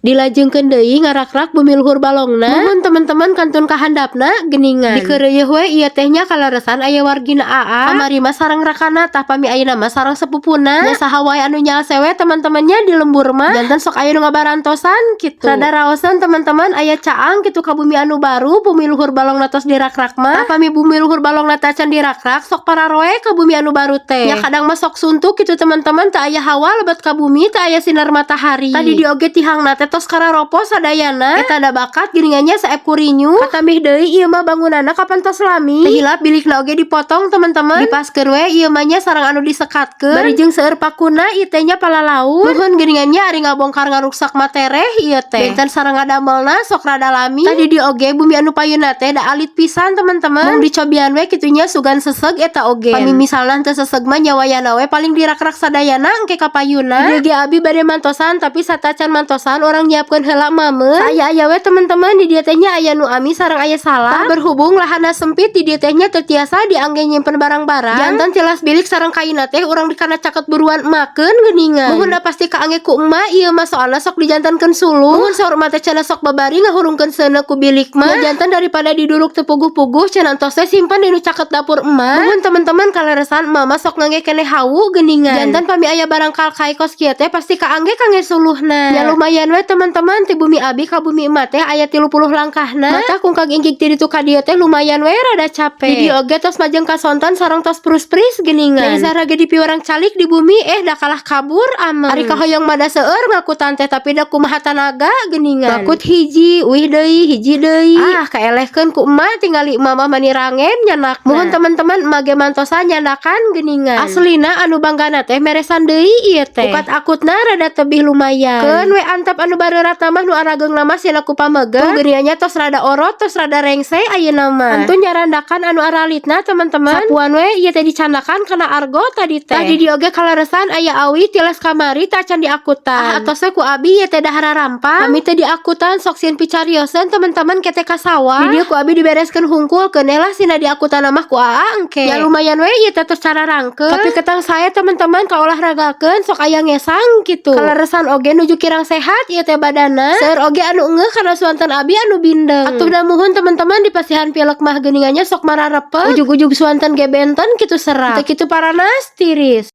Dilajengkeun deui ngarakrak bumi luhur balongna. Muhun teman-teman kantun kahandapna geuningan. Dikeureueuh we ieu teh nya kalaresan aya wargina AA. Kamari mah sareng rakana tah pami ayeuna mah sareng sepupuna. Nya saha wae anu nyaal sewe teman-temannya di lembur mah. Janten sok aya nu ngabarantosan kitu. Rada raosan teman-teman aya caang kitu ka bumi anu baru, bumi luhur balongna tos dirakrak mah. Tah pami bumi luhur balongna teh can dirakrak sok pararoe ka bumi anu baru teh. Nya kadang mah sok suntuk kitu teman-teman, teu aya hawa lebat ka bumi, teu aya sinar matahari. Tadi di oge tihangna teh tos kararopo sadayana. Eta da bakat geuningannya saep kurinyu. Katambih deui ieu mah bangunanna kapan tos lami. Teh hilap bilikna oge dipotong teman-teman. Dipaskeun we ieu mah nya sareng anu disekatkeun. Bari jeung seueur pakuna ieu teh nya palalaut. Nuhun geuningannya ari ngabongkar ngaruksak matereh ieu teh. Benten sareng ngadamelna sok rada lami. Tadi di oge bumi anu payuna teh da alit pisan teman-teman. Mung dicobian we kitu nya sugan seseg eta oge. Pami misalna teu seseg mah nyawayana we paling dirakrak sadayana engke ka payuna. Di abi bade mantosan tapi satacan mantosan orang nyiapkeun heula mame. Aya we teman-teman di dieu teh nya aya nu ami sareng aya salah. Berhubung lahanna sempit di dieu teh nya teu tiasa diangge nyimpen barang-barang. Janten tilas bilik sareng kaina teh urang dikana caket buruan emakeun geuningan. Muhun da pasti kaangge ku emak ieu mah soalna sok dijantankeun suluh. Muhun saur mah teh cenah sok babari ngahurungkeun seuneu ku bilik mah. Janten daripada diduluk teu puguh-puguh cenah tos teh simpen di nu caket dapur emak. Muhun teman-teman kalaresan emak mah sok ngangge keneh hawu geuningan. Janten pami aya barang kalkai kos kieu teh pasti kaangge kangge suluhna. Ya lumayan we teman-teman ti bumi abi ka bumi emak teh aya 30 langkahna. Mata kungkag inggik ti ditu ka dieu teh lumayan we rada capek. Di dieu oge tos majeng kasonton sareng tos prus-pris geuningan. Dari sarage di piurang calik di bumi da kalah kabur aman. Ari kahoyong mada seueur ngakutan teh tapi da kumaha tanaga geuningan. Ngakut hiji, uih deui, hiji deui. Kaelehkeun ku emak tingali emak mah mani rangen nyanakna. Muhun teman-teman emak ge mantosan nyandakan geuningan. Aslina anu banggana teh meresan deui ieu teh. Ukat akutna rada tebih lumayan. Keun we antep anu bareurat mah nu arageungna mah sia ku pamegeng. Geuningannya tos rada orot tos rada rengse ayeuna mah. Antun nyarandakan anu aralitna teman-teman. Sapuan we ieu teh dicandakan kana argo tadi teh. Tadi di oge kalaresan aya awi tiles kamari tah can diakutan. Atos we ku abi ieu teh dahara rampang. Kami teh diakutan sok sieun picarioseun teman-teman kete ka sawah. Di dieu ku abi dibereskeun hungkulkeun lah sina diakutan mah ku AA engke. Ya lumayan we ieu teh tos cara rangkeun. Tapi ketang saya teman-teman ka olahragakeun sok aya ngesang kitu. Kalaresan oge nuju kirang sehat ieu teh badana. Seueur oge anu eungeuh kana suanten abi anu bindeng. Atuh muhun teman-teman di pasihan pilek mah geuningannya sok mararepet. Ujug-ujug suanten ge benten kitu serak. Teu kitu paranas tiris.